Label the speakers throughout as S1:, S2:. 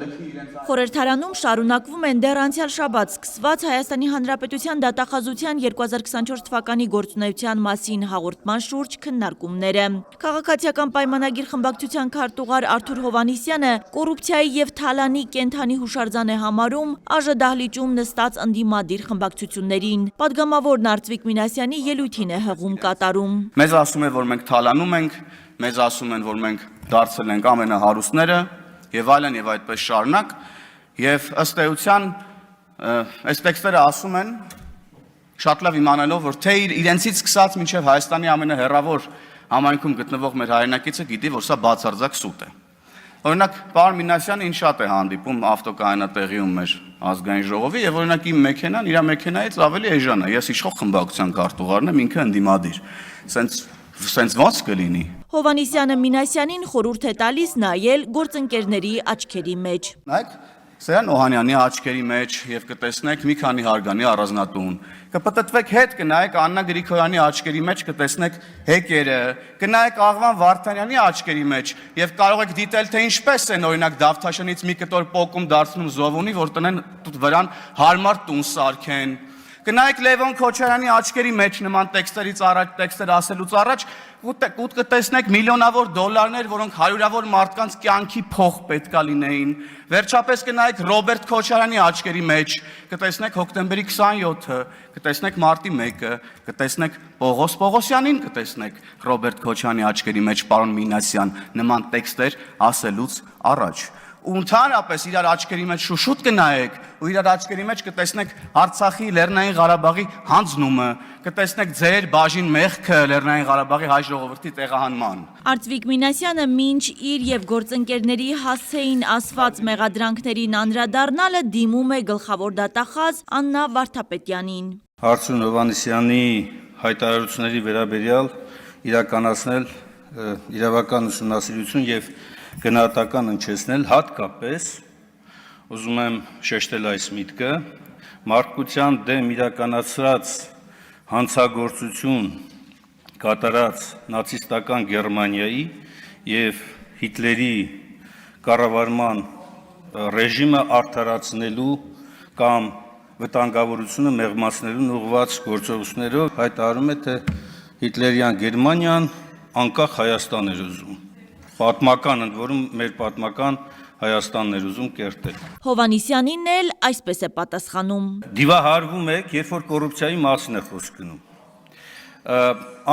S1: Խորհրդարանում շարունակվում են դեռ անցյալ շաբաթ սկսված Հայաստանի Հանրապետության դատախազության 2024 թվականի գործունեության մասին հաղորդման շուրջ քննարկումները։ Քաղաքացիական պայմանագիր խմբակցության քարտուղար Արթուր Հովհաննիսյանը կոռուպցիայի եւ թալանի կենթանի հուշարձան է համարում ԱԺ դահլիճում նստած ընդդիմադիր խմբակցություններին։ Պատգամավորն Արծվիկ Մինասյանի ելույթին է հղում կատարում։
S2: Մեզ ասում է, որ մենք թալանում ենք, մեզ ասում են, որ մենք դարձել ենք ամենահարուստները եւ այլն եւ այդպես շարունակ եւ ըստ էության այս տեքստերը ասում են շատ լավ իմանալով որ թե իրենցից սկսած մինչեւ Հայաստանի ամենահեռավոր համայնքում գտնվող մեր հայրենակիցը գիտի որ սա բացարձակ սուտ է։ Օրինակ պարոն Մինասյանը ինչ շատ է հանդիպում ավտոկայանատեղիում մեր ազգային ժողովի եւ օրինակ իմ մեքենան իր մեքենայից ավելի էժան է։ Ես իշխող խմբակցության քարտուղարն եմ, ինքը ընդդիմադիր։ Սենց ո՞նց կլինի։
S1: Հովհաննիսյանը Մինասյանին խորհուրդ է տալիս նայել գործընկերների աչքերի մեջ։
S2: Նայեք, Սերան Օհանյանի աչքերի մեջ եւ կտեսնեք մի քանի հարգանի առանձնատուն։ Կպտտվեք հետ կնայեք Աննա Գրիգորյանի աչքերի մեջ կտեսնեք հեկերը, կնայեք Աղվան Վարդանյանի աչքերի մեջ եւ կարող եք դիտել թե ինչպես են օրինակ Դավթաշենից մի կտոր պոկում դարձնում Զովունի, որ տնեն վրան հարմար տուն սարքեն։ Կնայեք Լևոն Քոչարյանի աչքերի մեջ նման տեքստեր ասելուց առաջ կուտ կտեսնեք միլիոնավոր դոլարներ, որոնք հարյուրավոր մարդկանց կյանքի փող պետքա լինեին։ Վերջապես կնայեք Ռոբերտ Քոչարյանի աչքերի մեջ, կտեսնեք հոկտեմբերի 27-ը, կտեսնեք մարտի 1-ը, կտեսնեք Պողոս Պողոսյանին, կտեսնեք Ռոբերտ Քոչարյանի աչքերի մեջ պարոն Մինասյան նման տեքստեր ասելուց առաջ։ Ու ընդհանրապես իրար աչքերի մեջ շուշուտ կնայեք ու իրար աչքերի մեջ կտեսնեք Արցախի Լեռնային Ղարաբաղի հանձնումը, կտեսնեք ձեր բաժին մեղքը Լեռնային Ղարաբաղի հայ ժողովրդի տեղահանման։
S1: Արծվիկ Մինասյանը մինչ իր եւ գործընկերների հասցեին ասված մեղադրանքներին անդրադառնալը դիմում է գլխավոր դատախազ Աննա Վարդապետյանին։
S3: Արծուն Հովհաննիսյանի հայտարարությունների վերաբերյալ իրականացնել իրավական ուսումնասիրություն եւ գնահատական ընչեցնել հատկապես ուզում եմ շեշտել այս միտքը մարդկության դեմ իրականացրած հանցագործություն կատարած նացիստական Գերմանիայի եւ Հիտլերի կառավարման ռեժիմը արդարացնելու կամ վտանգավորությունը մեղմացնելուն ուղղված գործողություններով հայտարարում է թե Հիտլերյան Գերմանիան անկախ Հայաստան էր ուզում պատմական ընդ որում մեր պատմական Հայաստանն էր ուզում կերտել։
S1: Հովհաննիսյանին էլ այսպես է պատասխանում։
S3: Դիվահարվում եք, երբ որ կոռուպցիայի մասին է խոսք գնում։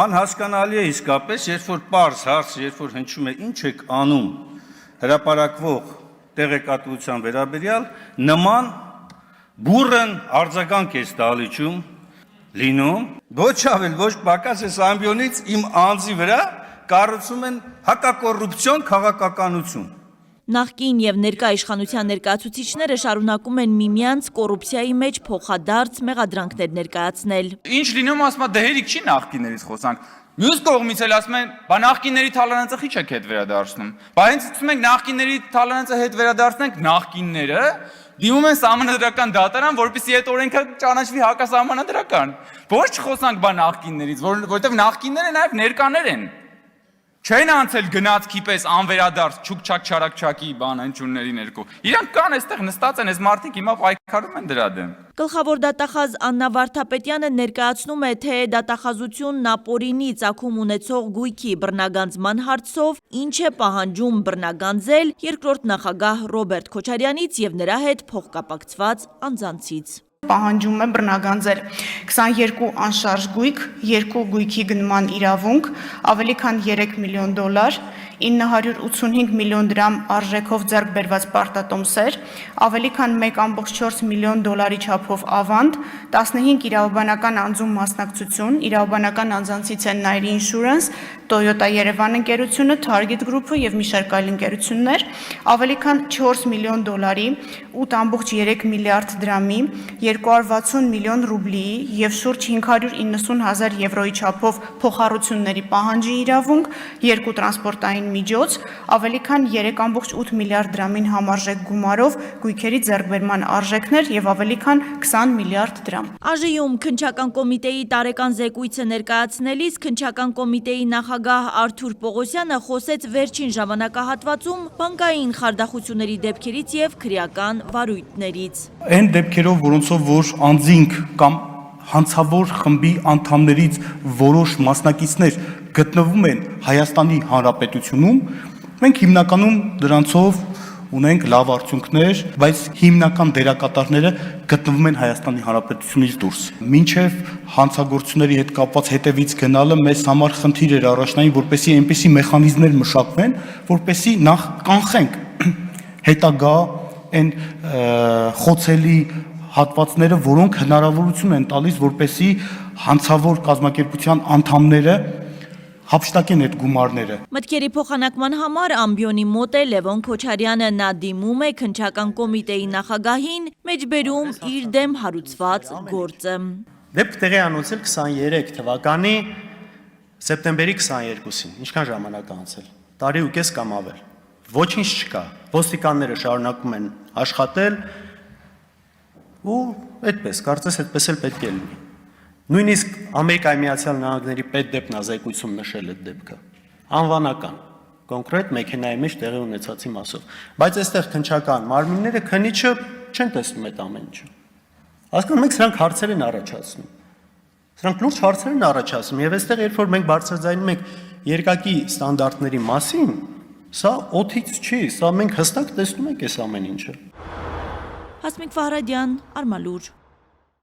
S3: Անհասկանալի է իսկապես, երբ որ պարզ հարց, երբ որ հնչում է ինչ եք անում հրապարակվող տեղեկատվության վերաբերյալ, նման բուրըն արձագանք է դահլիճում լինում, ոչ ավել, ոչ պակաս այս ամբիոնից իմ անձի վրա կառուցում են հակակոռուպցիոն քաղաքականություն։
S1: Նախկին եւ ներկա իշխանության ներկայացուցիչները շարունակում են միմյանց կոռուպցիայի մեջ փոխադարձ մեղադրանքներ ներկայացնել։
S4: Ինչ լինում ասում է դե հերիք չի նախկիներից խոսանք։ Մյուս կողմից էլ ասում են, բա նախկինների թալանացը քիչ եք հետ վերադարձնում։ Բա հենց ասում ենք նախկինների թալանացը հետ վերադարձնենք նախկինները դիմում են սահմանադրական դատարան, որպեսզի այդ օրենքը ճանաչվի հակասահմանադրական։ Ոչ չխոսանք բա նախկիններից, որովհետև նախկինները նաև ներկաներ են։ Չեն անցել գնացքի պես անվերադարձ չուկչակ չարակչակի բան ընջունների ներքո։ Իրանք կան այստեղ նստած են, այս մարդիկ հիմա պայքարում են դրա դեմ։
S1: Գլխավոր դատախազ Աննա Վարդապետյանը ներկայացնում է, թե դատախազությունն ապօրինի ծագում ունեցող գույքի բռնագանձման հարցով ինչ է պահանջում բռնագանձել երկրորդ նախագահ Ռոբերտ Քոչարյանից եւ նրա հետ փոխկապակցված անձանցից։
S5: Պահանջում է բռնագանձել 22 անշարժ գույք, 2 գույքի գնման իրավունք, ավելի քան 3 միլիոն դոլար, 985 միլիոն դրամ արժեքով ձեռք բերված պարտատոմսեր, ավելի քան 1.4 միլիոն դոլարի չափով ավանդ, 15 իրավաբանական անձում մասնակցություն, իրավաբանական անձանցից են Nair Insurance, Toyota Երևան ընկերությունը, Target Group-ը եւ մի շարք այլ ընկերություններ, ավելի քան 4 միլիոն դոլարի, 8.3 միլիարդ դրամի, 260 միլիոն ռուբլիի եւ շուրջ 590 հազար եվրոյի չափով փոխառությունների պահանջի իրավունք, 2 տրանսպորտային միջոց, ավելի քան 3.8 միլիարդ դրամին համարժեք գումարով գույքերի ձեռքբերման արժեքներ եւ ավելի քան 20 միլիարդ դրամ։
S1: ԱԺ-ում քննչական կոմիտեի տարեկան զեկույցը ներկայացնելիս քննչական կոմիտեի նախագահ Արթուր Պողոսյանը խոսեց վերջին ժամանակահատվածում բանկային խարդախությունների դեպքերից եւ քրեական վարույթներից։
S6: Այն դեպքերով, որոնցով որ անձինք կամ հանցավոր խմբի անդամներից որոշ մասնակիցներ գտնվում են Հայաստանի Հանրապետությունում, մենք հիմնականում դրանցով ունենք լավ արդյունքներ, բայց հիմնական դերակատարները գտնվում են Հայաստանի Հանրապետությունից դուրս։ Մինչև հանցագործությունների հետ կապված հետևից գնալը մեզ համար խնդիր էր առաջնային, որպեսզի այնպիսի մեխանիզմներ մշակվեն, որպեսզի նախ կանխենք հետագա այն խոցելի հատվածները, որոնք հնարավորություն են տալիս, որպեսզի հանցավոր կազմակերպության անդամները հափշտակեն այդ գումարները։
S1: Մտքերի փոխանակման համար ամբիոնի մոտ է Լևոն Քոչարյանը, նա դիմում է քննչական կոմիտեի նախագահին, մեջբերում իր դեմ հարուցված գործը։
S7: Դեպք տեղի անցել 23 թվականի սեպտեմբերի 22-ին։ Ինչքան ժամանակ անցել։ Տարի ու կես կամ ավել։ Ոչինչ չկա։ Ոստիկանները շարունակում են աշխատել ու այդպես, կարծես այդպես էլ պետք է լինի։ Նույնիսկ Ամերիկայի Միացյալ Նահանգների պետդեպն ազեկույցում նշել այդ դեպքը։ Անվանական, կոնկրետ մեքենայի մեջ տեղի ունեցածի մասով։ Բայց այստեղ քննչական մարմինները քննիչը չեն տեսնում այդ ամեն ինչը։ Հասկանում եք, սրանք հարցեր են առաջացնում։ Սրանք լուրջ հարցեր են առաջացնում եւ այստեղ երբ որ մենք բարձրաձայնում ենք երկակի ստանդարտների մասին, սա օթից չի, սա մենք հստակ տեսնում ենք այս ամեն ինչը։
S1: Հասմիկ Վահրադյան, Արմալուր։